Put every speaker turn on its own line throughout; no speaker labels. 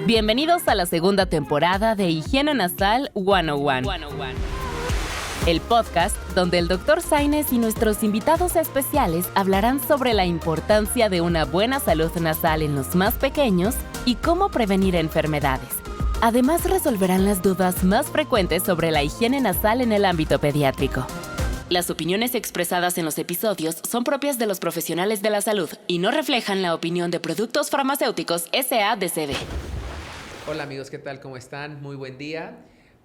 Bienvenidos a la segunda temporada de Higiene Nasal 101. El podcast donde el Dr. Sainz y nuestros invitados especiales hablarán sobre la importancia de una buena salud nasal en los más pequeños y cómo prevenir enfermedades. Además, resolverán las dudas más frecuentes sobre la higiene nasal en el ámbito pediátrico. Las opiniones expresadas en los episodios son propias de los profesionales de la salud y no reflejan la opinión de Productos Farmacéuticos S.A.de.C.V.
Hola amigos, ¿qué tal? ¿Cómo están? Muy buen día.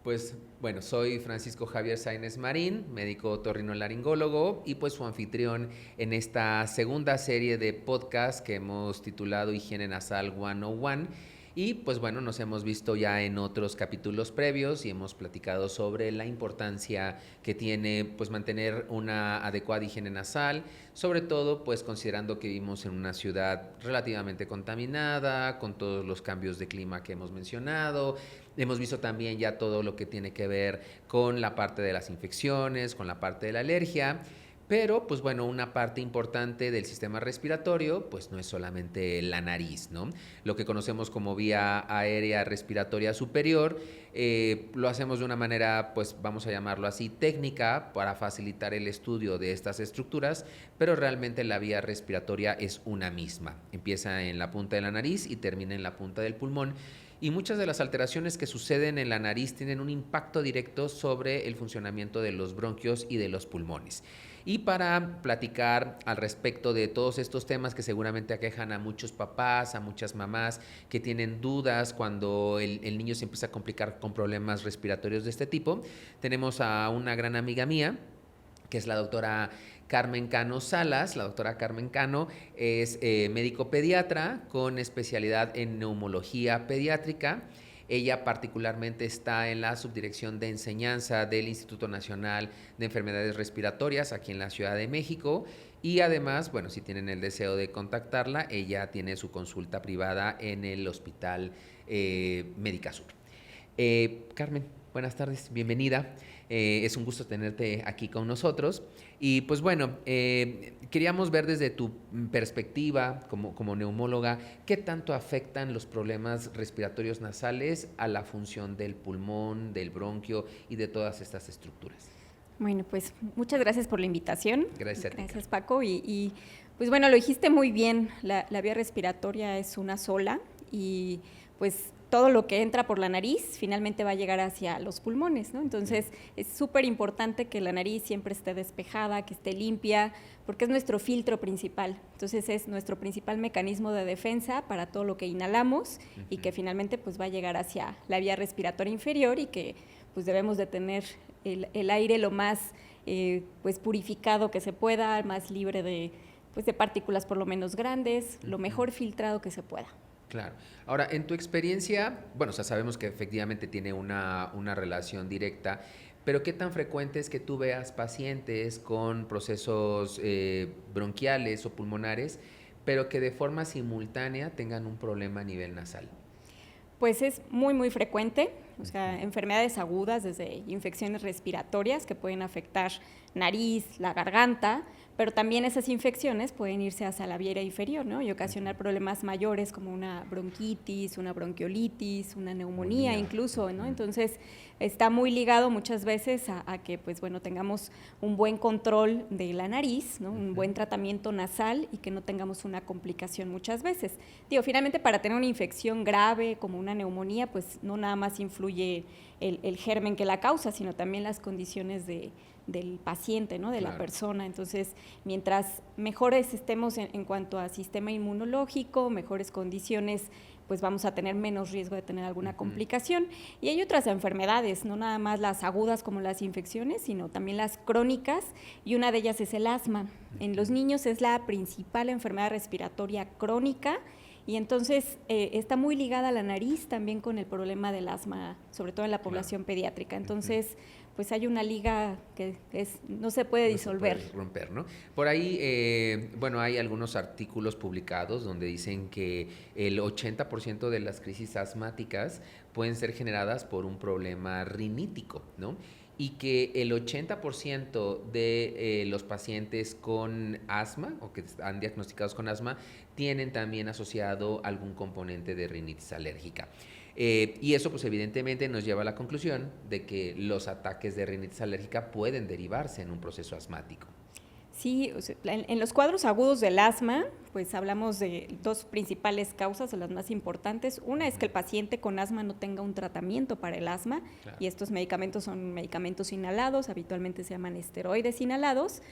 Pues bueno, soy Francisco Javier Sainz Marín, médico otorrinolaringólogo y pues su anfitrión en esta segunda serie de podcast que hemos titulado Higiene Nasal 101. Y pues bueno, nos hemos visto ya en otros capítulos previos y hemos platicado sobre la importancia que tiene pues mantener una adecuada higiene nasal, sobre todo pues considerando que vivimos en una ciudad relativamente contaminada, con todos los cambios de clima que hemos mencionado. Hemos visto también ya todo lo que tiene que ver con la parte de las infecciones, con la parte de la alergia. Pero, pues bueno, una parte importante del sistema respiratorio, pues no es solamente la nariz, ¿no? Lo que conocemos como vía aérea respiratoria superior, lo hacemos de una manera, pues vamos a llamarlo así, técnica, para facilitar el estudio de estas estructuras, pero realmente la vía respiratoria es una misma. Empieza en la punta de la nariz y termina en la punta del pulmón. Y muchas de las alteraciones que suceden en la nariz tienen un impacto directo sobre el funcionamiento de los bronquios y de los pulmones. Y para platicar al respecto de todos estos temas que seguramente aquejan a muchos papás, a muchas mamás que tienen dudas cuando el niño se empieza a complicar con problemas respiratorios de este tipo, tenemos a una gran amiga mía, que es la doctora Carmen Cano Salas. La doctora Carmen Cano es médico pediatra con especialidad en neumología pediátrica. Ella particularmente está en la subdirección de enseñanza del Instituto Nacional de Enfermedades Respiratorias aquí en la Ciudad de México y además, bueno, si tienen el deseo de contactarla, ella tiene su consulta privada en el Hospital Médica Sur. Carmen, buenas tardes, bienvenida. Es un gusto tenerte aquí con nosotros. Y pues bueno, queríamos ver desde tu perspectiva como neumóloga, ¿qué tanto afectan los problemas respiratorios nasales a la función del pulmón, del bronquio y de todas estas estructuras?
Bueno, pues muchas gracias por la invitación.
Gracias a ti.
Gracias, Paco. Y pues bueno, lo dijiste muy bien, la vía respiratoria es una sola y pues todo lo que entra por la nariz finalmente va a llegar hacia los pulmones, ¿no? Entonces es súper importante que la nariz siempre esté despejada, que esté limpia, porque es nuestro filtro principal. Entonces es nuestro principal mecanismo de defensa para todo lo que inhalamos y que finalmente pues va a llegar hacia la vía respiratoria inferior y que pues debemos de tener el aire lo más pues purificado que se pueda, más libre de partículas por lo menos grandes, lo mejor filtrado que se pueda.
Claro. Ahora, en tu experiencia, bueno, o sea, sabemos que efectivamente tiene una relación directa, pero ¿qué tan frecuente es que tú veas pacientes con procesos bronquiales o pulmonares, pero que de forma simultánea tengan un problema a nivel nasal?
Pues es muy, muy frecuente, o sea, enfermedades agudas, desde infecciones respiratorias que pueden afectar nariz, la garganta, pero también esas infecciones pueden irse hacia la vía aérea inferior, ¿no? Y ocasionar problemas mayores como una bronquitis, una bronquiolitis, una neumonía incluso, ¿no? Entonces, está muy ligado muchas veces a que, pues bueno, tengamos un buen control de la nariz, ¿no? Un buen tratamiento nasal y que no tengamos una complicación muchas veces. Digo, finalmente para tener una infección grave como una neumonía, pues no nada más influye el germen que la causa, sino también las condiciones del paciente, ¿no? De la persona. Entonces, mientras mejores estemos en cuanto a sistema inmunológico, mejores condiciones, pues vamos a tener menos riesgo de tener alguna complicación. Y hay otras enfermedades, no nada más las agudas como las infecciones, sino también las crónicas, y una de ellas es el asma. En los niños es la principal enfermedad respiratoria crónica, y entonces está muy ligada a la nariz también con el problema del asma, sobre todo en la población pediátrica. Entonces, pues hay una liga que no se puede disolver.
Se puede romper, ¿no? Por ahí, bueno, hay algunos artículos publicados donde dicen que el 80% de las crisis asmáticas pueden ser generadas por un problema rinítico, ¿no? y que el 80% de los pacientes con asma o que están diagnosticados con asma tienen también asociado algún componente de rinitis alérgica. Y eso pues evidentemente nos lleva a la conclusión de que los ataques de rinitis alérgica pueden derivarse en un proceso asmático.
Sí, o sea, en los cuadros agudos del asma, pues hablamos de dos principales causas o las más importantes. Una es que el paciente con asma no tenga un tratamiento para el asma, claro, y estos medicamentos son medicamentos inhalados, habitualmente se llaman esteroides inhalados.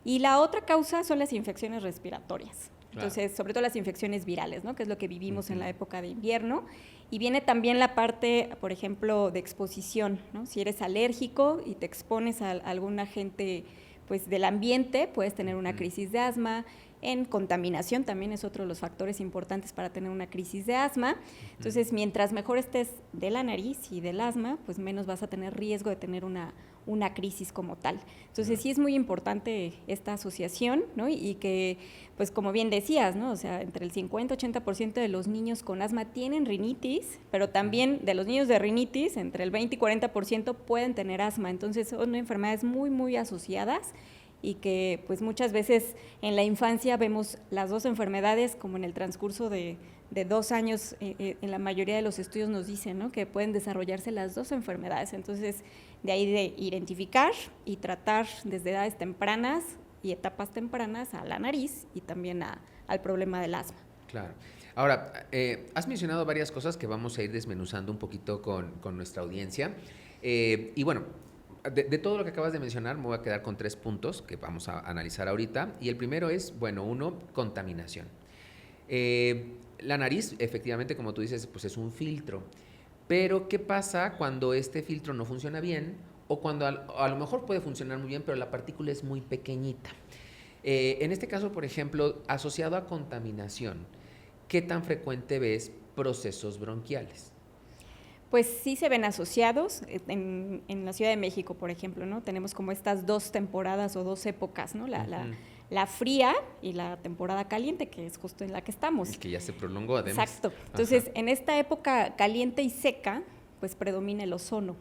Y la otra causa son las infecciones respiratorias. Claro. Entonces, sobre todo las infecciones virales, ¿no? Que es lo que vivimos en la época de invierno. Y viene también la parte, por ejemplo, de exposición, ¿no? Si eres alérgico y te expones a algún agente pues del ambiente, puedes tener una crisis de asma. En contaminación también es otro de los factores importantes para tener una crisis de asma. Entonces, mientras mejor estés de la nariz y del asma, pues menos vas a tener riesgo de tener una crisis como tal. Entonces, sí es muy importante esta asociación, ¿no? Y que, pues como bien decías, ¿no? O sea, entre el 50-80% de los niños con asma tienen rinitis, pero también de los niños de rinitis, entre el 20 y 40% pueden tener asma. Entonces, son enfermedades muy, muy asociadas y que pues muchas veces en la infancia vemos las dos enfermedades como en el transcurso de 2 años, en la mayoría de los estudios nos dicen, ¿no? Que pueden desarrollarse las dos enfermedades. Entonces, de ahí de identificar y tratar desde edades tempranas y etapas tempranas a la nariz y también al problema del asma.
Claro. Ahora, has mencionado varias cosas que vamos a ir desmenuzando un poquito con nuestra audiencia. Y bueno, de todo lo que acabas de mencionar, me voy a quedar con 3 puntos que vamos a analizar ahorita. Y el primero es, bueno, 1, contaminación. La nariz, efectivamente, como tú dices, pues es un filtro. Pero, ¿qué pasa cuando este filtro no funciona bien? O cuando a lo mejor puede funcionar muy bien, pero la partícula es muy pequeñita. En este caso, por ejemplo, asociado a contaminación, ¿qué tan frecuente ves procesos bronquiales?
Pues sí se ven asociados. En la Ciudad de México, por ejemplo, ¿no? Tenemos como estas 2 temporadas o 2 épocas, ¿no? La fría y la temporada caliente, que es justo en la que estamos.
Y que ya se prolongó, además.
Exacto. Entonces, en esta época caliente y seca, pues predomina el ozono.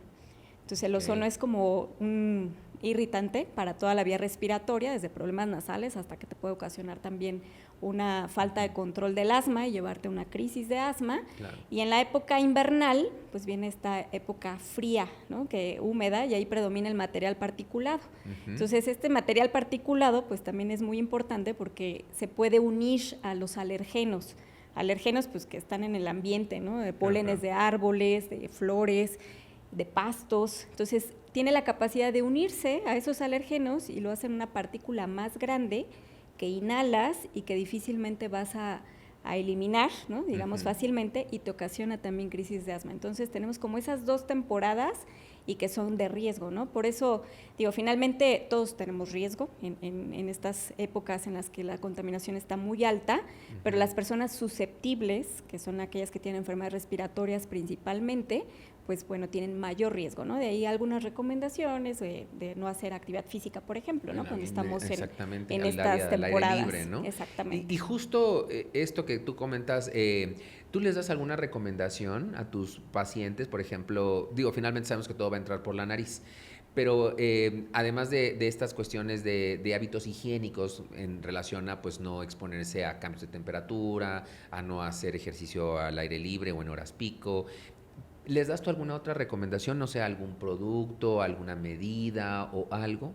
Entonces, el ozono es como un irritante para toda la vía respiratoria, desde problemas nasales hasta que te puede ocasionar también una falta de control del asma y llevarte a una crisis de asma. Claro. Y en la época invernal, pues viene esta época fría, ¿no? Que húmeda, y ahí predomina el material particulado. Entonces, este material particulado, pues también es muy importante porque se puede unir a los alergenos. Alergenos, pues que están en el ambiente, ¿no? De pólenes de árboles, de flores, de pastos. Entonces, tiene la capacidad de unirse a esos alergenos y lo hacen una partícula más grande que inhalas y que difícilmente vas a eliminar, ¿no? Digamos fácilmente, y te ocasiona también crisis de asma. Entonces tenemos como esas 2 temporadas y que son de riesgo, ¿no? Por eso, digo, finalmente todos tenemos riesgo en estas épocas en las que la contaminación está muy alta, pero las personas susceptibles, que son aquellas que tienen enfermedades respiratorias principalmente, pues bueno, tienen mayor riesgo, ¿no? De ahí algunas recomendaciones de no hacer actividad física, por ejemplo, ¿no? Cuando estamos en estas temporadas. Aire libre, ¿no? Exactamente.
Y justo esto que tú comentas, ¿tú les das alguna recomendación a tus pacientes? Por ejemplo, digo, finalmente sabemos que todo va a entrar por la nariz, pero además de estas cuestiones de hábitos higiénicos en relación a pues no exponerse a cambios de temperatura, a no hacer ejercicio al aire libre o en horas pico, ¿les das tú alguna otra recomendación? No sé, algún producto, alguna medida o algo.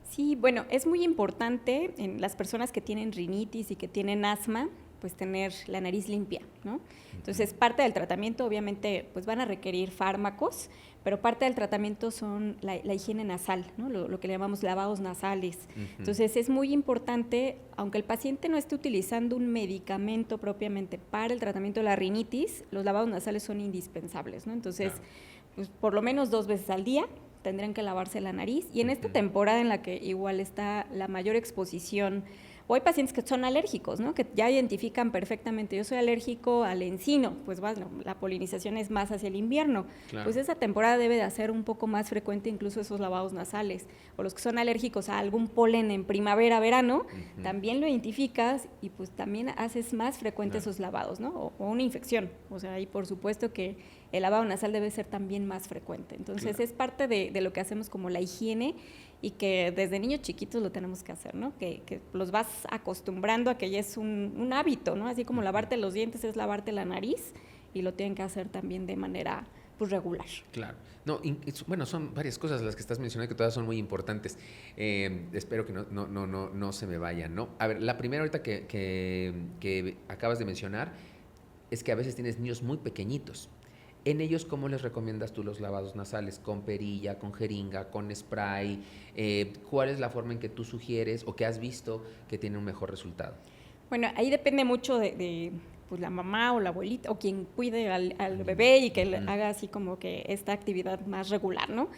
Sí, bueno, es muy importante en las personas que tienen rinitis y que tienen asma, pues tener la nariz limpia, ¿no? Entonces, parte del tratamiento, obviamente, pues van a requerir fármacos, pero parte del tratamiento son la higiene nasal, ¿no? Lo que le llamamos lavados nasales. Entonces, es muy importante, aunque el paciente no esté utilizando un medicamento propiamente para el tratamiento de la rinitis, los lavados nasales son indispensables, ¿no? Entonces, pues, por lo menos 2 veces al día tendrán que lavarse la nariz, y en esta temporada en la que igual está la mayor exposición, o hay pacientes que son alérgicos, ¿no? Que ya identifican perfectamente, yo soy alérgico al encino, pues bueno, la polinización es más hacia el invierno, pues esa temporada debe de hacer un poco más frecuente incluso esos lavados nasales, o los que son alérgicos a algún polen en primavera, verano, también lo identificas y pues también haces más frecuente esos lavados, ¿no? O una infección, o sea, ahí por supuesto que el lavado nasal debe ser también más frecuente. Entonces, es parte de lo que hacemos como la higiene y que desde niños chiquitos lo tenemos que hacer, ¿no? Que los vas acostumbrando a que ya es un hábito, ¿no? Así como lavarte los dientes es lavarte la nariz y lo tienen que hacer también de manera pues regular.
Claro. No, bueno, son varias cosas las que estás mencionando que todas son muy importantes. Espero que no se me vayan, ¿no? A ver, la primera ahorita que acabas de mencionar es que a veces tienes niños muy pequeñitos. En ellos, ¿cómo les recomiendas tú los lavados nasales? ¿Con perilla, con jeringa, con spray? ¿Cuál es la forma en que tú sugieres o que has visto que tiene un mejor resultado?
Bueno, ahí depende mucho de pues la mamá o la abuelita o quien cuide al bebé y que haga así como que esta actividad más regular, ¿no?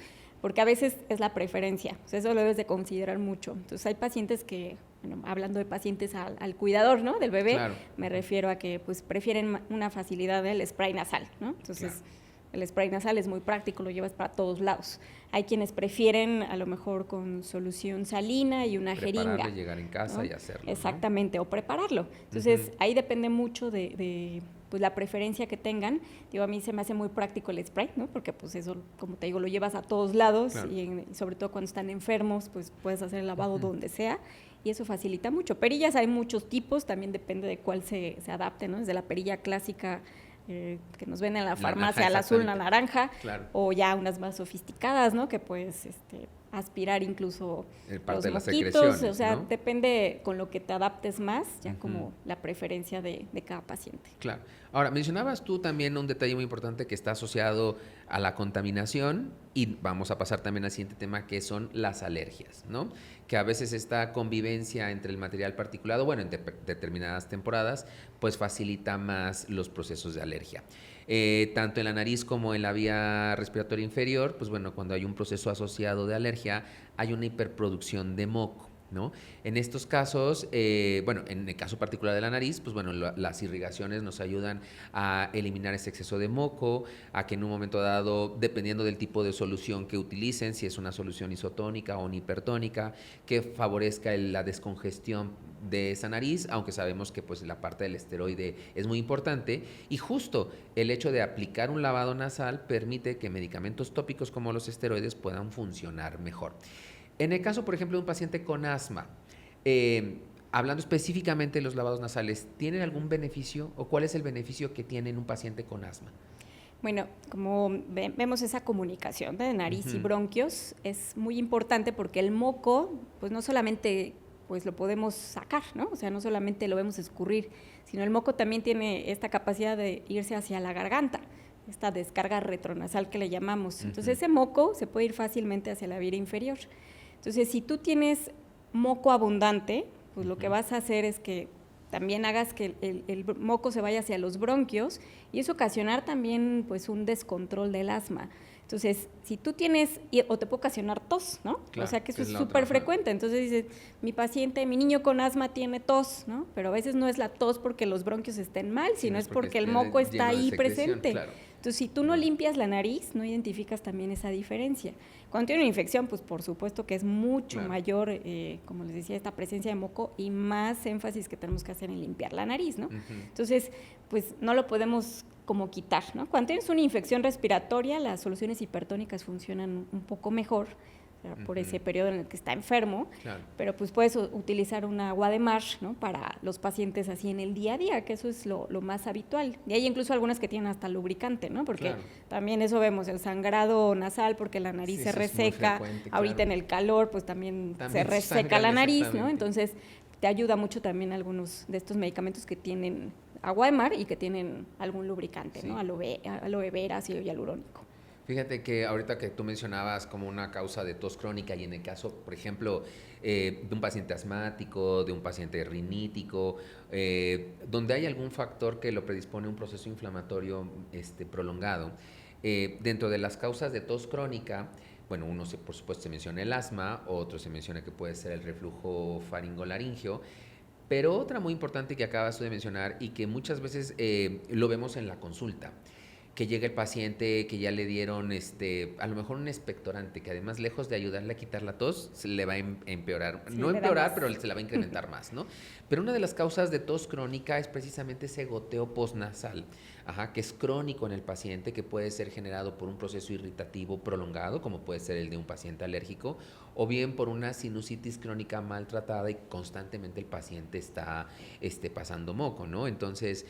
Porque a veces es la preferencia, o sea, eso lo debes de considerar mucho. Entonces hay pacientes que, bueno, hablando de pacientes al cuidador, ¿no? Del bebé, claro. Me refiero a que pues prefieren una facilidad del spray nasal, ¿no? Entonces, claro. El spray nasal es muy práctico, lo llevas para todos lados. Hay quienes prefieren a lo mejor con solución salina y una jeringa.
Llegar en casa, ¿no? Y hacerlo.
Exactamente, ¿no? O prepararlo. Entonces, ahí depende mucho de pues la preferencia que tengan. Digo, a mí se me hace muy práctico el spray, ¿no? Porque pues eso, como te digo, lo llevas a todos lados, claro. Y sobre todo cuando están enfermos, pues puedes hacer el lavado donde sea. Y eso facilita mucho. Perillas hay muchos tipos, también depende de cuál se adapte, ¿no? Desde la perilla clásica que nos venden en la farmacia, la azul, la naranja, claro. O ya unas más sofisticadas, ¿no? Que puedes aspirar incluso
parte
los
de
moquitos, o sea,
¿no?
Depende con lo que te adaptes más, ya como la preferencia de cada paciente.
Claro. Ahora, mencionabas tú también un detalle muy importante que está asociado a la contaminación y vamos a pasar también al siguiente tema que son las alergias, ¿no? Que a veces esta convivencia entre el material particulado, bueno, en determinadas temporadas, pues facilita más los procesos de alergia. Tanto en la nariz como en la vía respiratoria inferior, pues bueno, cuando hay un proceso asociado de alergia, hay una hiperproducción de moco, ¿no? En estos casos, bueno, en el caso particular de la nariz, pues bueno, las irrigaciones nos ayudan a eliminar ese exceso de moco, a que en un momento dado, dependiendo del tipo de solución que utilicen, si es una solución isotónica o una hipertónica, que favorezca la descongestión de esa nariz, aunque sabemos que pues la parte del esteroide es muy importante, y justo el hecho de aplicar un lavado nasal permite que medicamentos tópicos como los esteroides puedan funcionar mejor. En el caso, por ejemplo, de un paciente con asma, hablando específicamente de los lavados nasales, ¿tienen algún beneficio o cuál es el beneficio que tiene un paciente con asma?
Bueno, como vemos esa comunicación de nariz y bronquios, es muy importante porque el moco, pues no solamente pues lo podemos sacar, ¿no? O sea, no solamente lo vemos escurrir, sino el moco también tiene esta capacidad de irse hacia la garganta, esta descarga retronasal que le llamamos. Entonces, ese moco se puede ir fácilmente hacia la vía inferior. Entonces, si tú tienes moco abundante, pues lo que vas a hacer es que también hagas que el moco se vaya hacia los bronquios y eso ocasionar también pues un descontrol del asma. Entonces, si tú tienes, o te puede ocasionar tos, ¿no?
Claro,
o sea que eso es súper frecuente. Entonces dices, mi niño con asma tiene tos, ¿no? Pero a veces no es la tos porque los bronquios estén mal, sino es porque el moco está ahí presente.
Claro.
Entonces, si tú no limpias la nariz, no identificas también esa diferencia. Cuando tiene una infección, pues por supuesto que es mucho mayor, como les decía, esta presencia de moco y más énfasis que tenemos que hacer en limpiar la nariz, ¿no? Entonces, pues no lo podemos como quitar, ¿no? Cuando tienes una infección respiratoria, las soluciones hipertónicas funcionan un poco mejor, por ese periodo en el que está enfermo, pero pues puedes utilizar un agua de mar, ¿no? Para los pacientes así en el día a día, que eso es lo más habitual. Y hay incluso algunas que tienen hasta lubricante, ¿no? Porque también eso vemos, el sangrado nasal, porque la nariz se reseca, ahorita en el calor pues también se reseca la nariz, ¿no? Entonces te ayuda mucho también algunos de estos medicamentos que tienen agua de mar y que tienen algún lubricante, ¿no? Aloe vera, ácido hialurónico.
Fíjate que ahorita que tú mencionabas como una causa de tos crónica y en el caso, por ejemplo, de un paciente asmático, de un paciente rinítico, donde hay algún factor que lo predispone a un proceso inflamatorio prolongado, dentro de las causas de tos crónica, bueno, por supuesto se menciona el asma, otro se menciona que puede ser el reflujo faringolaringio, pero otra muy importante que acabas de mencionar y que muchas veces lo vemos en la consulta, que llega el paciente que ya le dieron a lo mejor un expectorante, que además lejos de ayudarle a quitar la tos, se le va a empeorar.
Sí,
no empeorar, pero se la va a incrementar más, ¿no? Pero una de las causas de tos crónica es precisamente ese goteo postnasal, que es crónico en el paciente, que puede ser generado por un proceso irritativo prolongado, como puede ser el de un paciente alérgico, o bien por una sinusitis crónica maltratada y constantemente el paciente está pasando moco, ¿no? Entonces,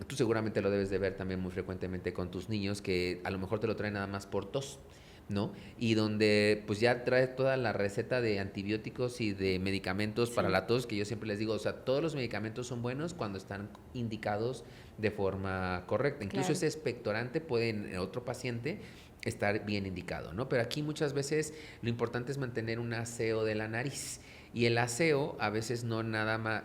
tú seguramente lo debes de ver también muy frecuentemente con tus niños, que a lo mejor te lo traen nada más por tos, ¿no? Y donde pues ya trae toda la receta de antibióticos y de medicamentos para la tos, que yo siempre les digo, o sea, todos los medicamentos son buenos cuando están indicados de forma correcta. Incluso ese expectorante puede en otro paciente estar bien indicado, ¿no? Pero aquí muchas veces lo importante es mantener un aseo de la nariz. Y el aseo a veces no es nada más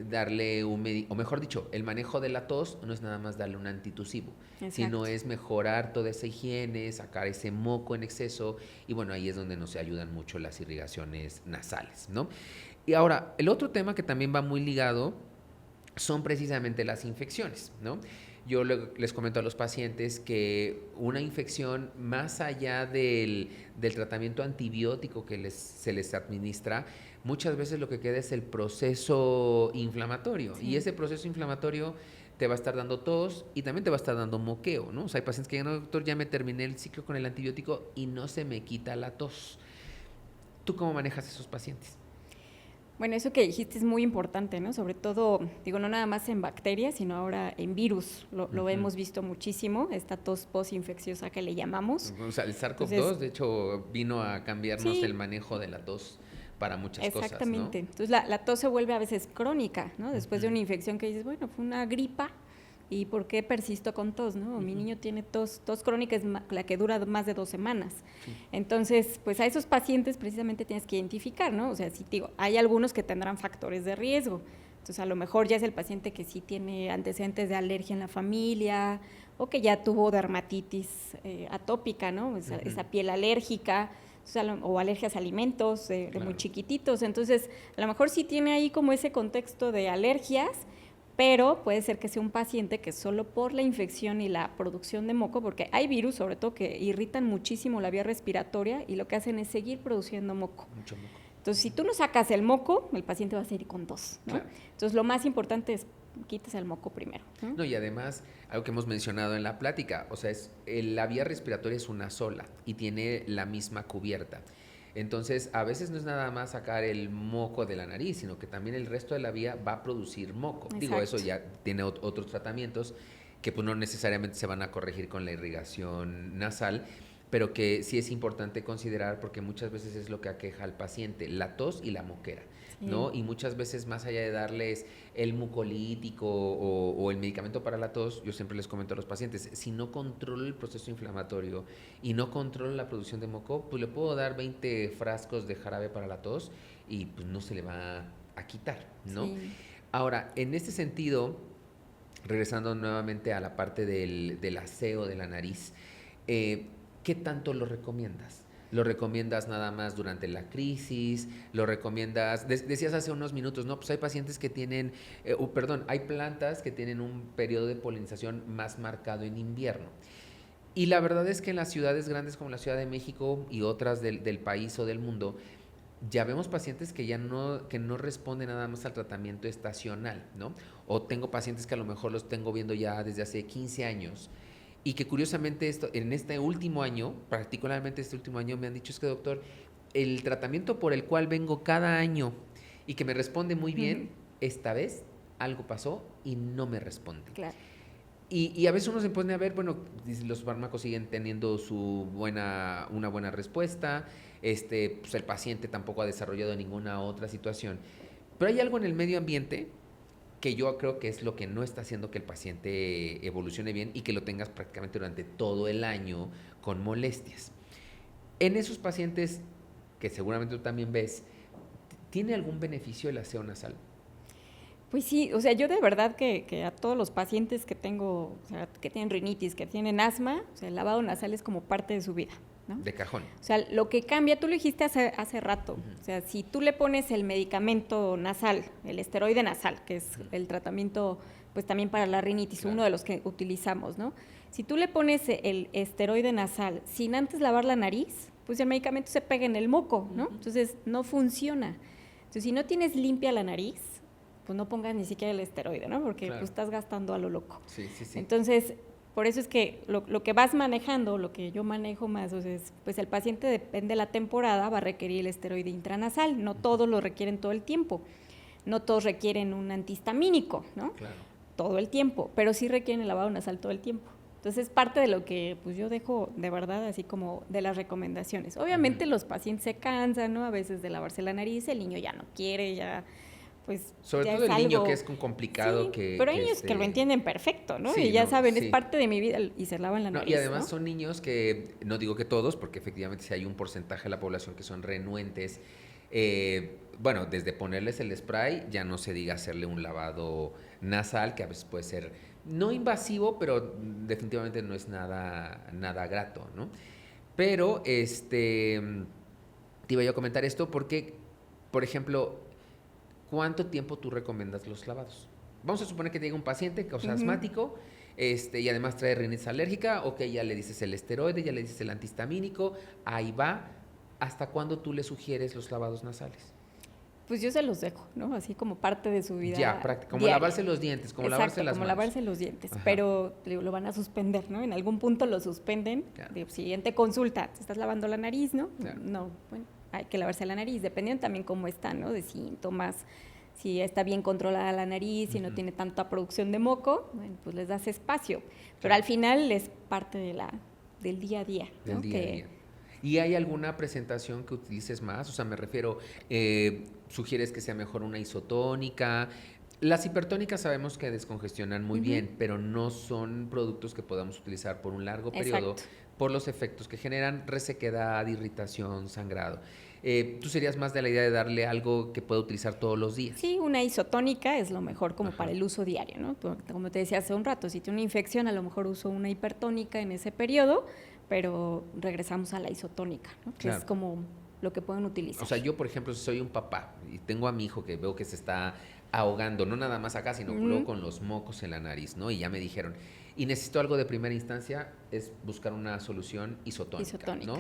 darle o mejor dicho, el manejo de la tos no es nada más darle un antitusivo, sino es mejorar toda esa higiene, sacar ese moco en exceso, y bueno, ahí es donde nos ayudan mucho las irrigaciones nasales, ¿no? Y ahora, el otro tema que también va muy ligado son precisamente las infecciones, ¿no? Yo les comento a los pacientes que una infección, más allá del tratamiento antibiótico que se les administra, muchas veces lo que queda es el proceso inflamatorio. Sí. Y ese proceso inflamatorio te va a estar dando tos y también te va a estar dando moqueo, ¿no? O sea, hay pacientes que dicen, no, doctor, ya me terminé el ciclo con el antibiótico y no se me quita la tos. ¿Tú cómo manejas esos pacientes?
Bueno, eso que dijiste es muy importante, ¿no? Sobre todo, digo, no nada más en bacterias, sino ahora en virus. Lo hemos visto muchísimo, esta tos postinfecciosa que le llamamos.
O sea, el SARS-CoV-2, de hecho, vino a cambiarnos el manejo de la tos para muchas cosas, ¿no?
Exactamente. Entonces, la tos se vuelve a veces crónica, ¿no? Después de una infección que dices, bueno, fue una gripa, ¿y por qué persisto con tos, no? Mi niño tiene tos crónica, es la que dura más de 2 semanas. Sí. Entonces, pues a esos pacientes precisamente tienes que identificar, ¿no? O sea, si digo, hay algunos que tendrán factores de riesgo. Entonces, a lo mejor ya es el paciente que sí tiene antecedentes de alergia en la familia o que ya tuvo dermatitis atópica, ¿no? Esa piel alérgica, o alergias a alimentos de muy chiquititos. Entonces, a lo mejor sí tiene ahí como ese contexto de alergias, pero puede ser que sea un paciente que solo por la infección y la producción de moco, porque hay virus sobre todo que irritan muchísimo la vía respiratoria y lo que hacen es seguir produciendo moco.
Mucho moco.
Entonces, si tú no sacas el moco, el paciente va a seguir con tos, ¿no? Claro. Entonces, lo más importante es quites el moco primero.
No, y además, algo que hemos mencionado en la plática, o sea, la vía respiratoria es una sola y tiene la misma cubierta. Entonces, a veces no es nada más sacar el moco de la nariz, sino que también el resto de la vía va a producir moco. Exacto. Digo, eso ya tiene otros tratamientos que pues no necesariamente se van a corregir con la irrigación nasal, pero que sí es importante considerar porque muchas veces es lo que aqueja al paciente, la tos y la moquera, ¿no? Y muchas veces más allá de darles el mucolítico o el medicamento para la tos, yo siempre les comento a los pacientes, si no controlo el proceso inflamatorio y no controlo la producción de moco, pues le puedo dar 20 frascos de jarabe para la tos y pues no se le va a quitar, ¿no? Sí. Ahora, en este sentido, regresando nuevamente a la parte del aseo de la nariz, ¿qué tanto lo recomiendas? ¿Lo recomiendas nada más durante la crisis? ¿Lo recomiendas? Decías hace unos minutos, ¿no? Pues hay pacientes que tienen, hay plantas que tienen un periodo de polinización más marcado en invierno. Y la verdad es que en las ciudades grandes como la Ciudad de México y otras del país o del mundo, ya vemos pacientes que no responden nada más al tratamiento estacional, ¿no? O tengo pacientes que a lo mejor los tengo viendo ya desde hace 15 años, y que curiosamente en este último año, particularmente este último año, me han dicho, es que doctor, el tratamiento por el cual vengo cada año y que me responde muy bien, esta vez algo pasó y no me responde.
Claro.
Y a veces uno se pone a ver, bueno, los fármacos siguen teniendo una buena respuesta, pues el paciente tampoco ha desarrollado ninguna otra situación, pero hay algo en el medio ambiente que yo creo que es lo que no está haciendo que el paciente evolucione bien y que lo tengas prácticamente durante todo el año con molestias. En esos pacientes, que seguramente tú también ves, ¿tiene algún beneficio el aseo nasal?
Pues sí, o sea, yo de verdad que a todos los pacientes que tengo, o sea, que tienen rinitis, que tienen asma, o sea, el lavado nasal es como parte de su vida, ¿no?
De cajón.
O sea, lo que cambia, tú lo dijiste hace rato, o sea, si tú le pones el medicamento nasal, el esteroide nasal, que es el tratamiento pues también para la rinitis,
Claro.
uno de los que utilizamos, ¿no? Si tú le pones el esteroide nasal sin antes lavar la nariz, pues el medicamento se pega en el moco, ¿no? Entonces no funciona. Entonces, si no tienes limpia la nariz, pues no pongas ni siquiera el esteroide, ¿no? Porque
Claro.
pues, estás gastando a lo loco.
Sí, sí, sí.
Entonces, por eso es que lo que vas manejando, lo que yo manejo más, o sea, es, pues el paciente, depende de la temporada, va a requerir el esteroide intranasal. No todos lo requieren todo el tiempo. No todos requieren un antihistamínico, ¿no?
Claro.
Todo el tiempo, pero sí requieren el lavado nasal todo el tiempo. Entonces, es parte de lo que pues yo dejo de verdad, así como de las recomendaciones. Obviamente los pacientes se cansan, ¿no? A veces de lavarse la nariz, el niño ya no quiere, ya pues
Sobre
ya
todo
es
el niño
algo,
que es complicado
sí,
que...
pero hay
que
niños que lo entienden perfecto, ¿no?
Sí,
y ya
no,
saben,
sí.
es parte de mi vida y se lavan la
No,
nariz,
y además
¿no?
son niños que, no digo que todos, porque efectivamente si hay un porcentaje de la población que son renuentes, bueno, desde ponerles el spray, ya no se diga hacerle un lavado nasal, que a veces puede ser no invasivo, pero definitivamente no es nada grato, ¿no? Pero, te iba yo a comentar esto porque, por ejemplo, ¿cuánto tiempo tú recomiendas los lavados? Vamos a suponer que llega un paciente, causa asmático, y además trae rinitis alérgica, ok, ya le dices el esteroide, ya le dices el antihistamínico, ahí va. ¿Hasta cuándo tú le sugieres los lavados nasales?
Pues yo se los dejo, ¿no? Así como parte de su vida
Ya, práctico, como
diaria.
lavarse los dientes, como
Exacto,
lavarse las
como
manos.
lavarse los dientes,
Ajá.
pero lo van a suspender, ¿no? En algún punto lo suspenden.
Claro.
De siguiente consulta, te estás lavando la nariz, ¿no?
Claro.
No, bueno, hay que lavarse la nariz, dependiendo también cómo está, ¿no? De síntomas, si está bien controlada la nariz, si no tiene tanta producción de moco, bueno, pues les das espacio. Pero
Claro.
al final es parte del día a día,
Del
¿no?
día a día. ¿Y hay alguna presentación que utilices más? O sea, me refiero, ¿sugieres que sea mejor una isotónica? Las hipertónicas sabemos que descongestionan muy bien, pero no son productos que podamos utilizar por un largo periodo
Exacto.
por los efectos que generan resequedad, irritación, sangrado. ¿Tú serías más de la idea de darle algo que pueda utilizar todos los días?
Sí, una isotónica es lo mejor como
Ajá.
para el uso diario, ¿no? Como te decía hace un rato, si tiene una infección, a lo mejor uso una hipertónica en ese periodo, pero regresamos a la isotónica, ¿no? Que
Claro.
es como lo que pueden utilizar.
O sea, yo, por ejemplo, si soy un papá y tengo a mi hijo que veo que se está ahogando, no nada más acá, sino luego con los mocos en la nariz, ¿no? Y ya me dijeron, y necesito algo de primera instancia, es buscar una solución isotónica, ¿no?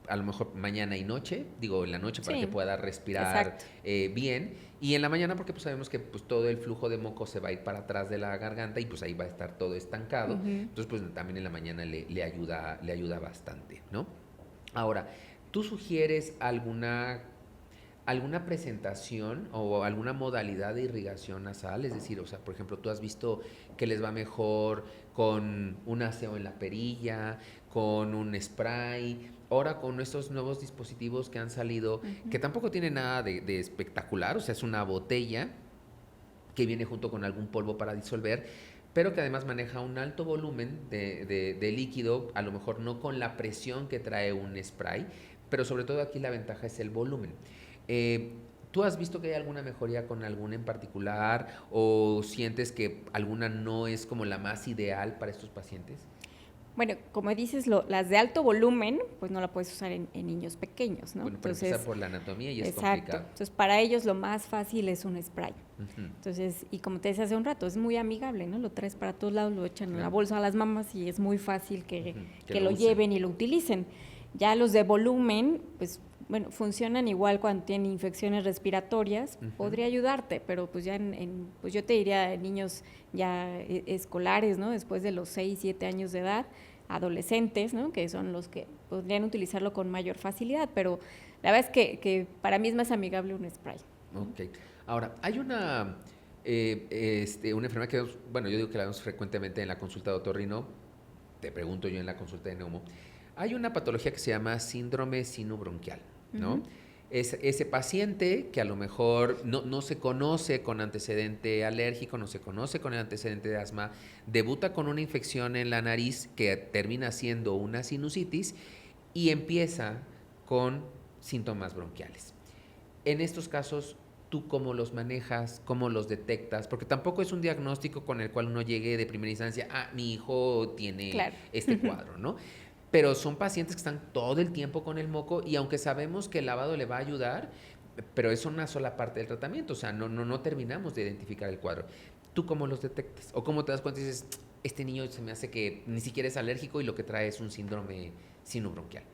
A lo mejor mañana y noche, digo en la noche para
Sí,
que pueda respirar
exacto.
bien, y en la mañana porque pues sabemos que pues todo el flujo de moco se va a ir para atrás de la garganta y pues ahí va a estar todo estancado, entonces pues también en la mañana le ayuda bastante, ¿no? Ahora, ¿tú sugieres alguna presentación o alguna modalidad de irrigación nasal? Es decir, o sea, por ejemplo, tú has visto que les va mejor con un aseo en la perilla, con un spray, ahora con estos nuevos dispositivos que han salido, que tampoco tienen nada de espectacular, o sea, es una botella que viene junto con algún polvo para disolver, pero que además maneja un alto volumen de líquido, a lo mejor no con la presión que trae un spray, pero sobre todo aquí la ventaja es el volumen. ¿Tú has visto que hay alguna mejoría con alguna en particular o sientes que alguna no es como la más ideal para estos pacientes?
Bueno, como dices, las de alto volumen, pues no la puedes usar en niños pequeños, ¿no?
Bueno, para empezar por la anatomía y es
exacto.
complicado.
Entonces, para ellos lo más fácil es un spray.
Ujú.
Entonces, y como te decía hace un rato, es muy amigable, ¿no? Lo traes para todos lados, lo echan en la
Claro.
bolsa a las mamás y es muy fácil que
Que
lo
lo usen.
lleven y lo utilicen. Ya los de volumen, pues bueno, funcionan igual cuando tienen infecciones respiratorias, podría ayudarte, pero pues ya pues yo te diría en niños ya escolares, ¿no? Después de los 6, 7 años de edad, adolescentes, ¿no? Que son los que podrían utilizarlo con mayor facilidad, pero la verdad es que para mí es más amigable un spray.
Ok. Ahora, hay una enfermedad que, bueno, yo digo que la vemos frecuentemente en la consulta de otorrino, te pregunto yo en la consulta de neumo, hay una patología que se llama síndrome sinobronquial, ¿no? Es ese paciente que a lo mejor no se conoce con antecedente alérgico, no se conoce con el antecedente de asma, debuta con una infección en la nariz que termina siendo una sinusitis y empieza con síntomas bronquiales. En estos casos, ¿tú cómo los manejas? ¿Cómo los detectas? Porque tampoco es un diagnóstico con el cual uno llegue de primera instancia, mi hijo tiene este cuadro, ¿no? Pero son pacientes que están todo el tiempo con el moco y aunque sabemos que el lavado le va a ayudar, pero es una sola parte del tratamiento, o sea, no terminamos de identificar el cuadro. ¿Tú cómo los detectas? ¿O cómo te das cuenta y dices, este niño se me hace que ni siquiera es alérgico y lo que trae es un síndrome sinobronquial?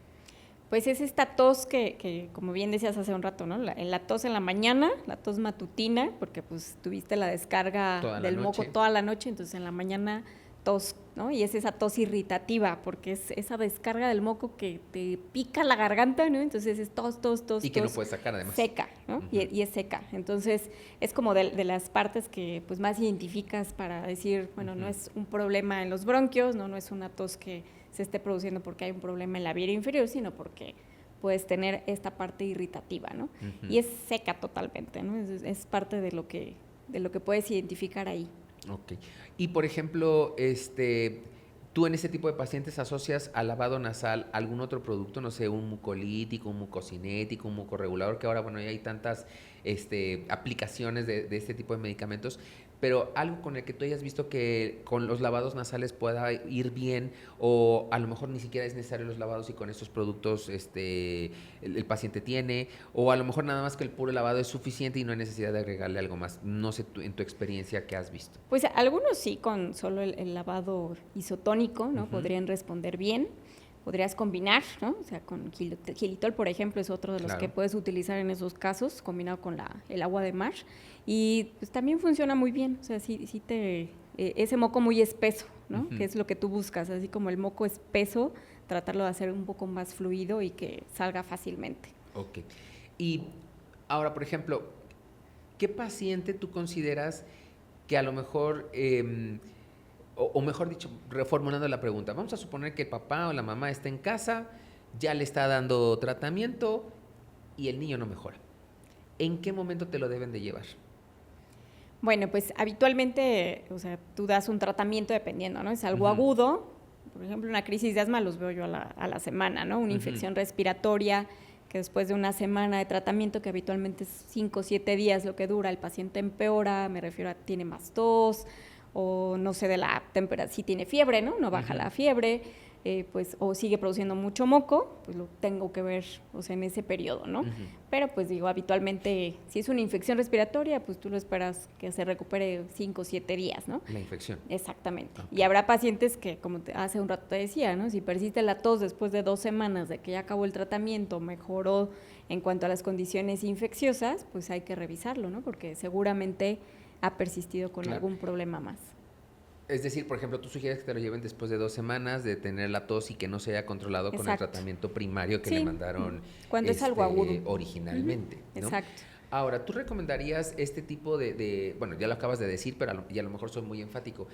Pues es esta tos que, como bien decías hace un rato, ¿no? La tos en la mañana, la tos matutina, porque pues tuviste la descarga del moco toda la noche, entonces en la mañana tos, ¿no? Y es esa tos irritativa, porque es esa descarga del moco que te pica la garganta, ¿no? Entonces es tos.
Y que no puedes sacar además.
Seca, ¿no? Uh-huh. Y es seca. Entonces es como de las partes que pues más identificas para decir, bueno, no es un problema en los bronquios, no es una tos que se esté produciendo porque hay un problema en la vía inferior, sino porque puedes tener esta parte irritativa, ¿no? Y es seca totalmente, ¿no? Es parte de lo que puedes identificar ahí.
Ok. Y, por ejemplo, ¿tú en ese tipo de pacientes asocias al lavado nasal algún otro producto? No sé, un mucolítico, un mucocinético, un mucorregulador, que ahora, bueno, ya hay tantas aplicaciones de este tipo de medicamentos, pero algo con el que tú hayas visto que con los lavados nasales pueda ir bien, o a lo mejor ni siquiera es necesario los lavados y con estos productos el paciente tiene, o a lo mejor nada más que el puro lavado es suficiente y no hay necesidad de agregarle algo más. No sé, en tu experiencia, ¿qué has visto?
Pues algunos sí, con solo el lavado isotónico, ¿no? Podrían responder bien. Podrías combinar, ¿no? O sea, con xilitol, por ejemplo, es otro de los que puedes utilizar en esos casos, combinado con el agua de mar. Y pues también funciona muy bien, o sea, ese moco muy espeso, ¿no? Que es lo que tú buscas, así como el moco espeso, tratarlo de hacer un poco más fluido y que salga fácilmente.
Ok. Y ahora, por ejemplo, ¿qué paciente tú consideras que a lo mejor... o mejor dicho, reformulando la pregunta, vamos a suponer que el papá o la mamá está en casa, ya le está dando tratamiento y el niño no mejora. ¿En qué momento te lo deben de llevar?
Bueno, pues habitualmente, o sea, tú das un tratamiento dependiendo, ¿no? Es algo agudo, por ejemplo, una crisis de asma los veo yo a la semana, ¿no? Una infección respiratoria que después de una semana de tratamiento, que habitualmente es 5 o 7 días lo que dura, el paciente empeora, me refiero a tiene más tos, o no sé de la temperatura, si tiene fiebre, ¿no? No baja la fiebre, pues, o sigue produciendo mucho moco, pues lo tengo que ver, o sea, en ese periodo, ¿no? Pero pues digo, habitualmente, si es una infección respiratoria, pues tú lo esperas que se recupere 5 o 7 días, ¿no?
La infección.
Exactamente. Okay. Y habrá pacientes que, como hace un rato te decía, ¿no? Si persiste la tos después de 2 semanas de que ya acabó el tratamiento, mejoró en cuanto a las condiciones infecciosas, pues hay que revisarlo, ¿no? Porque seguramente ha persistido con algún problema más.
Es decir, por ejemplo, tú sugieres que te lo lleven después de 2 semanas de tener la tos y que no se haya controlado con el tratamiento primario que le mandaron
cuando es algo agudo
originalmente, ¿no?
Exacto.
Ahora, ¿tú recomendarías este tipo bueno, ya lo acabas de decir, pero y a lo mejor soy muy enfático,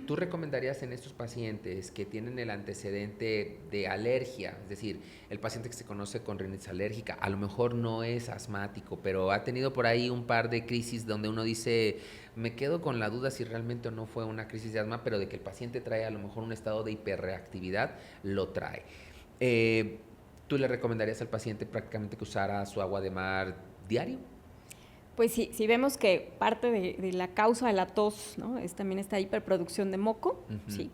¿tú recomendarías en estos pacientes que tienen el antecedente de alergia, es decir, el paciente que se conoce con rinitis alérgica, a lo mejor no es asmático, pero ha tenido por ahí un par de crisis donde uno dice, me quedo con la duda si realmente o no fue una crisis de asma, pero de que el paciente trae a lo mejor un estado de hiperreactividad, lo trae? ¿Tú le recomendarías al paciente prácticamente que usara su agua de mar diario?
Pues sí, si vemos que parte de la causa de la tos, ¿no? Es también esta hiperproducción de moco, sí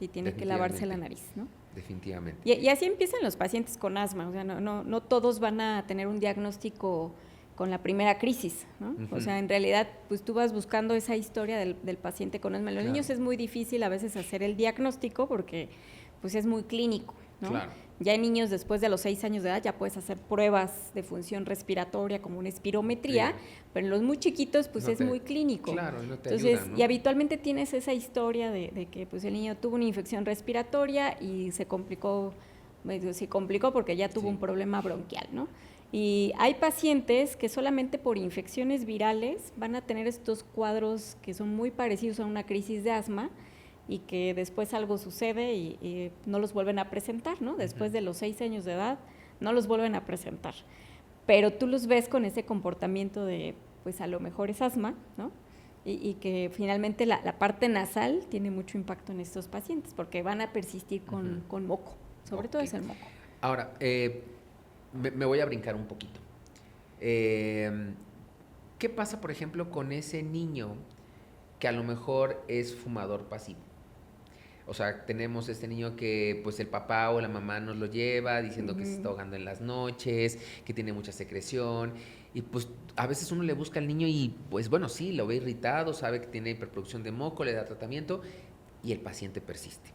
tiene que lavarse la nariz, ¿no?
Definitivamente.
Y así empiezan los pacientes con asma, o sea, no todos van a tener un diagnóstico con la primera crisis, ¿no? O sea, en realidad, pues tú vas buscando esa historia del paciente con asma. En los niños es muy difícil a veces hacer el diagnóstico porque pues es muy clínico, ¿no? Claro. Ya en niños después de los 6 años de edad ya puedes hacer pruebas de función respiratoria como una espirometría, pero en los muy chiquitos pues es muy clínico.
Claro, no te
Entonces,
ayuda, ¿no?
Y habitualmente tienes esa historia de que pues el niño tuvo una infección respiratoria y se complicó porque ya tuvo un problema bronquial, ¿no? Y hay pacientes que solamente por infecciones virales van a tener estos cuadros que son muy parecidos a una crisis de asma, y que después algo sucede y no los vuelven a presentar, ¿no? Después de los 6 años de edad, no los vuelven a presentar. Pero tú los ves con ese comportamiento de, pues a lo mejor es asma, ¿no? Y que finalmente la parte nasal tiene mucho impacto en estos pacientes, porque van a persistir con moco, sobre todo es el moco.
Ahora, me voy a brincar un poquito. ¿Qué pasa, por ejemplo, con ese niño que a lo mejor es fumador pasivo? O sea, tenemos este niño que pues el papá o la mamá nos lo lleva diciendo que se está ahogando en las noches, que tiene mucha secreción y pues a veces uno le busca al niño y pues bueno, sí, lo ve irritado, sabe que tiene hiperproducción de moco, le da tratamiento y el paciente persiste.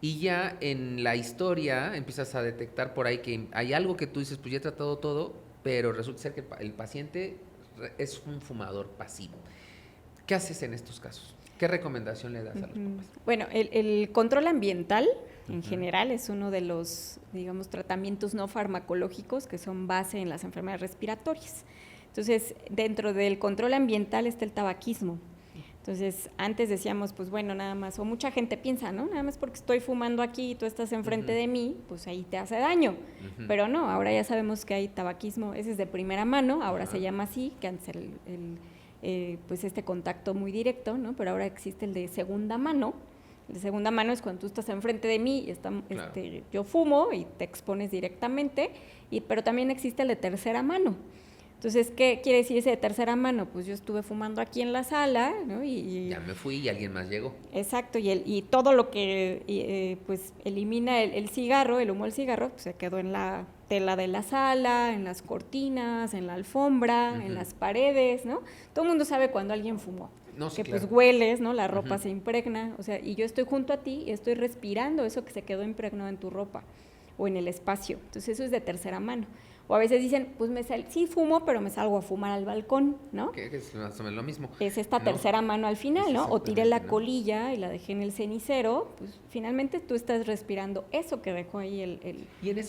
Y ya en la historia empiezas a detectar por ahí que hay algo que tú dices, pues ya he tratado todo, pero resulta ser que el paciente es un fumador pasivo. ¿Qué haces en estos casos? ¿Qué recomendación le das a los papás?
Bueno, el control ambiental en general es uno de los, digamos, tratamientos no farmacológicos que son base en las enfermedades respiratorias. Entonces, dentro del control ambiental está el tabaquismo. Entonces, antes decíamos, pues bueno, nada más, o mucha gente piensa, ¿no? Nada más porque estoy fumando aquí y tú estás enfrente de mí, pues ahí te hace daño. Pero no, ahora ya sabemos que hay tabaquismo, ese es de primera mano, ahora se llama así, que antes pues este contacto muy directo, ¿no? Pero ahora existe el de segunda mano. El de segunda mano es cuando tú estás enfrente de mí y yo fumo y te expones directamente, pero también existe el de tercera mano. Entonces, ¿qué quiere decir ese de tercera mano? Pues yo estuve fumando aquí en la sala, ¿no?
Ya me fui y alguien más llegó.
Exacto, y todo lo que pues elimina el cigarro, el humo del cigarro, pues se quedó en la tela de la sala, en las cortinas, en la alfombra, en las paredes, ¿no? Todo el mundo sabe cuando alguien fumó.
No, sí,
que
claro.
pues hueles, ¿no? La ropa se impregna, o sea, y yo estoy junto a ti y estoy respirando eso que se quedó impregnado en tu ropa o en el espacio. Entonces eso es de tercera mano. O a veces dicen, pues sí fumo, pero me salgo a fumar al balcón, ¿no?
Que es más o menos lo mismo.
Es esta
¿no?
tercera mano al final, ¿no? O tiré la colilla y la dejé en el cenicero, pues finalmente tú estás respirando eso que dejó ahí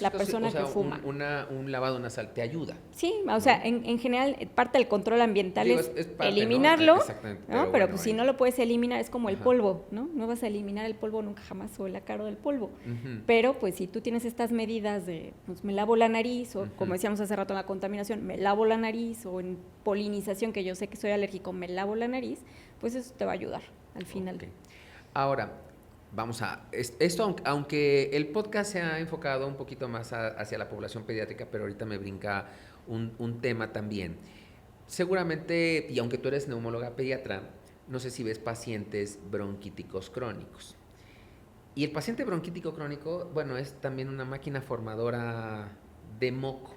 la persona que fuma.
Un lavado nasal te ayuda.
Sí, o sea, en general parte del control ambiental es
parte,
eliminarlo,
¿no? Exactamente,
pero
bueno,
pues si no lo puedes eliminar es como el polvo, ¿no? No vas a eliminar el polvo nunca jamás o la cara del polvo. Pero pues si tú tienes estas medidas de, pues me lavo la nariz o como decíamos hace rato en la contaminación, me lavo la nariz o en polinización, que yo sé que soy alérgico, me lavo la nariz, pues eso te va a ayudar al final.
Okay. Ahora, vamos a... Esto, aunque el podcast se ha enfocado un poquito más hacia la población pediátrica, pero ahorita me brinca un tema también. Seguramente, y aunque tú eres neumóloga pediatra, no sé si ves pacientes bronquíticos crónicos. Y el paciente bronquítico crónico, bueno, es también una máquina formadora de moco.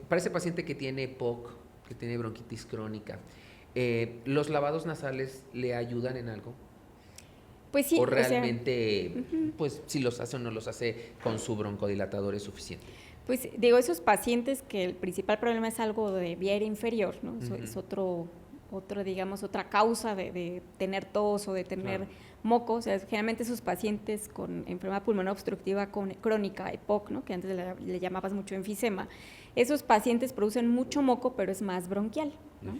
Para ese paciente que tiene POC, que tiene bronquitis crónica, ¿los lavados nasales le ayudan en algo?
Pues sí.
¿O realmente, pues, si los hace o no los hace con su broncodilatador es suficiente?
Pues digo, esos pacientes que el principal problema es algo de vía aérea inferior, ¿no? Eso es digamos, otra causa de tener tos o de tener moco. O sea, generalmente esos pacientes con enfermedad pulmonar obstructiva crónica, EPOC, ¿no? Que antes le llamabas mucho enfisema, esos pacientes producen mucho moco, pero es más bronquial, ¿no?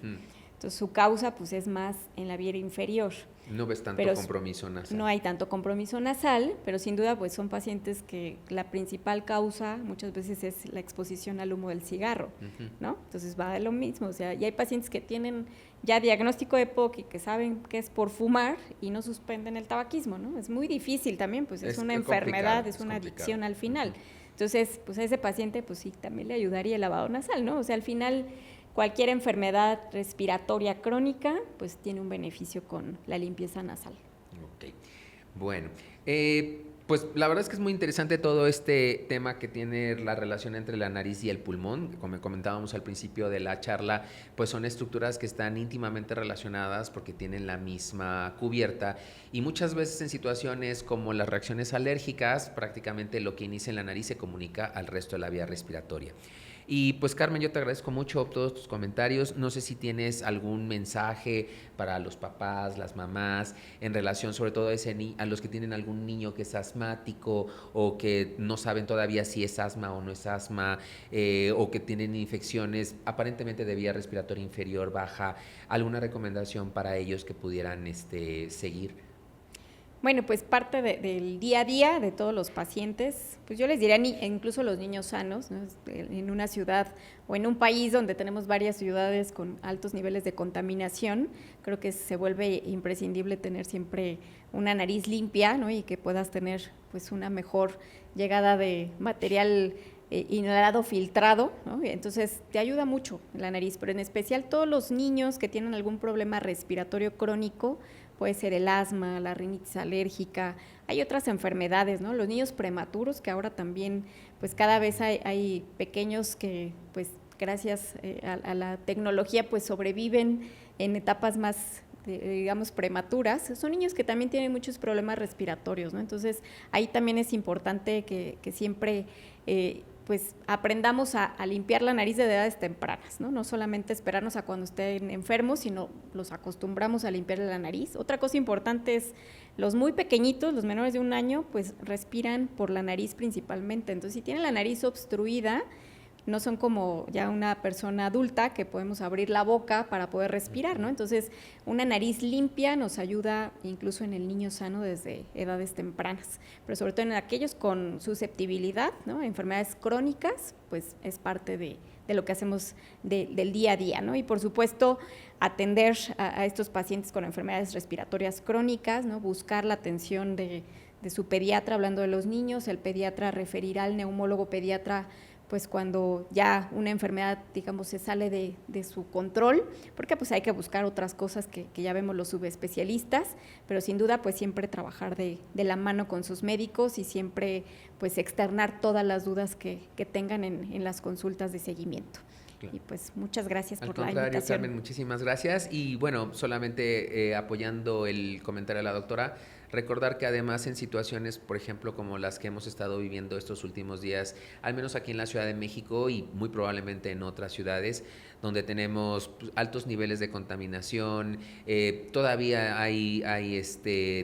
Entonces, su causa pues es más en la vía inferior.
No ves tanto compromiso nasal.
No hay tanto compromiso nasal, pero sin duda pues son pacientes que la principal causa muchas veces es la exposición al humo del cigarro, ¿no? Entonces va de lo mismo, o sea, y hay pacientes que tienen ya diagnóstico de EPOC y que saben que es por fumar y no suspenden el tabaquismo, ¿no? Es muy difícil también, pues es una enfermedad, es una adicción al final. Entonces, pues a ese paciente pues sí, también le ayudaría el lavado nasal, ¿no? O sea, al final cualquier enfermedad respiratoria crónica, pues tiene un beneficio con la limpieza nasal.
Ok, bueno, pues la verdad es que es muy interesante todo este tema que tiene la relación entre la nariz y el pulmón. Como comentábamos al principio de la charla, pues son estructuras que están íntimamente relacionadas porque tienen la misma cubierta y muchas veces en situaciones como las reacciones alérgicas, prácticamente lo que inicia en la nariz se comunica al resto de la vía respiratoria. Y pues Carmen, yo te agradezco mucho todos tus comentarios. No sé si tienes algún mensaje para los papás, las mamás, en relación sobre todo a los que tienen algún niño que es asmático o que no saben todavía si es asma o no es asma, o que tienen infecciones aparentemente de vía respiratoria inferior baja. ¿Alguna recomendación para ellos que pudieran seguir?
Bueno, pues parte del día a día de todos los pacientes, pues yo les diría, incluso los niños sanos, ¿no? En una ciudad o en un país donde tenemos varias ciudades con altos niveles de contaminación, creo que se vuelve imprescindible tener siempre una nariz limpia, ¿no? Y que puedas tener pues una mejor llegada de material inhalado filtrado, ¿no? Entonces te ayuda mucho la nariz, pero en especial todos los niños que tienen algún problema respiratorio crónico, puede ser el asma, la rinitis alérgica, hay otras enfermedades, ¿no? Los niños prematuros, que ahora también, pues cada vez hay pequeños que, pues gracias a la tecnología, pues sobreviven en etapas más, digamos, prematuras. Son niños que también tienen muchos problemas respiratorios, ¿no? Entonces, ahí también es importante que siempre pues aprendamos a limpiar la nariz de edades tempranas, ¿no? No solamente esperarnos a cuando estén enfermos, sino los acostumbramos a limpiar la nariz. Otra cosa importante es los muy pequeñitos, los menores de 1 año, pues respiran por la nariz principalmente. Entonces, si tienen la nariz obstruida, no son como ya una persona adulta que podemos abrir la boca para poder respirar, ¿no? Entonces, una nariz limpia nos ayuda incluso en el niño sano desde edades tempranas, pero sobre todo en aquellos con susceptibilidad, ¿no? Enfermedades crónicas, pues es parte de lo que hacemos del día a día, ¿no? Y por supuesto, atender a estos pacientes con enfermedades respiratorias crónicas, ¿no? Buscar la atención de su pediatra, hablando de los niños, el pediatra referirá al neumólogo pediatra pues cuando ya una enfermedad, digamos, se sale de su control, porque pues hay que buscar otras cosas que ya vemos los subespecialistas, pero sin duda pues siempre trabajar de la mano con sus médicos y siempre pues externar todas las dudas que tengan en las consultas de seguimiento. Claro. Y pues muchas gracias por la invitación. Al contrario,
Carmen, muchísimas gracias. Y bueno, solamente apoyando el comentario de la doctora, recordar que además en situaciones, por ejemplo, como las que hemos estado viviendo estos últimos días, al menos aquí en la Ciudad de México y muy probablemente en otras ciudades, donde tenemos altos niveles de contaminación, todavía hay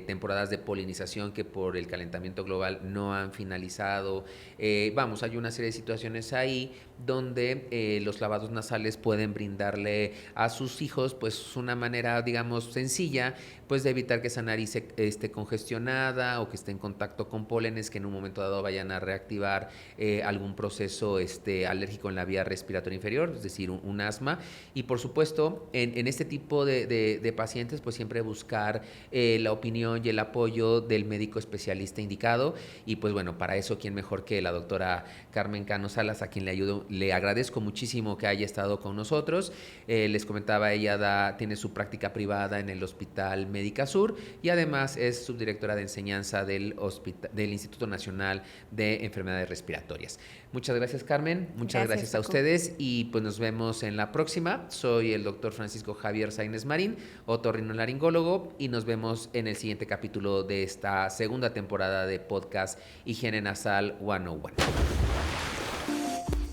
temporadas de polinización que por el calentamiento global no han finalizado. Hay una serie de situaciones ahí donde los lavados nasales pueden brindarle a sus hijos pues una manera, digamos, sencilla, pues de evitar que esa nariz esté congestionada o que esté en contacto con pólenes que en un momento dado vayan a reactivar algún proceso alérgico en la vía respiratoria inferior, es decir, un asma. Y por supuesto, en este tipo de pacientes, pues siempre buscar la opinión y el apoyo del médico especialista indicado. Y pues bueno, para eso, ¿quién mejor que la doctora Carmen Cano Salas, a quien le agradezco muchísimo que haya estado con nosotros? Les comentaba, ella tiene su práctica privada en el Hospital Médica Sur y además es subdirectora de enseñanza del Instituto Nacional de Enfermedades Respiratorias. Muchas gracias, Carmen. Muchas gracias a ustedes y pues nos vemos en la próxima. Soy el doctor Francisco Javier Sainz Marín, otorrinolaringólogo, y nos vemos en el siguiente capítulo de esta segunda temporada de podcast Higiene Nasal 101.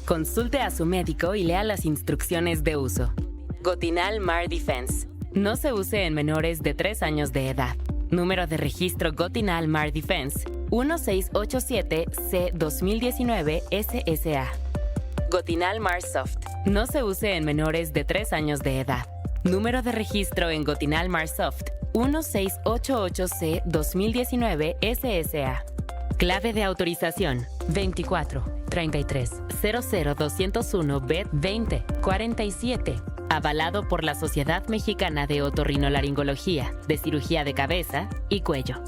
Consulte a su médico y lea las instrucciones de uso. Gotinal MAR Defense. No se use en menores de 3 años de edad. Número de registro Gotinal MAR Defense 1687C2019 SSA. Gotinal MAR Soft. No se use en menores de 3 años de edad. Número de registro en Gotinal MAR Soft 1688C2019 SSA. Clave de autorización 24-33-00201-BED-20-47. Avalado por la Sociedad Mexicana de Otorrinolaringología, de Cirugía de Cabeza y Cuello.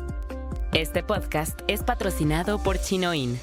Este podcast es patrocinado por Chinoin.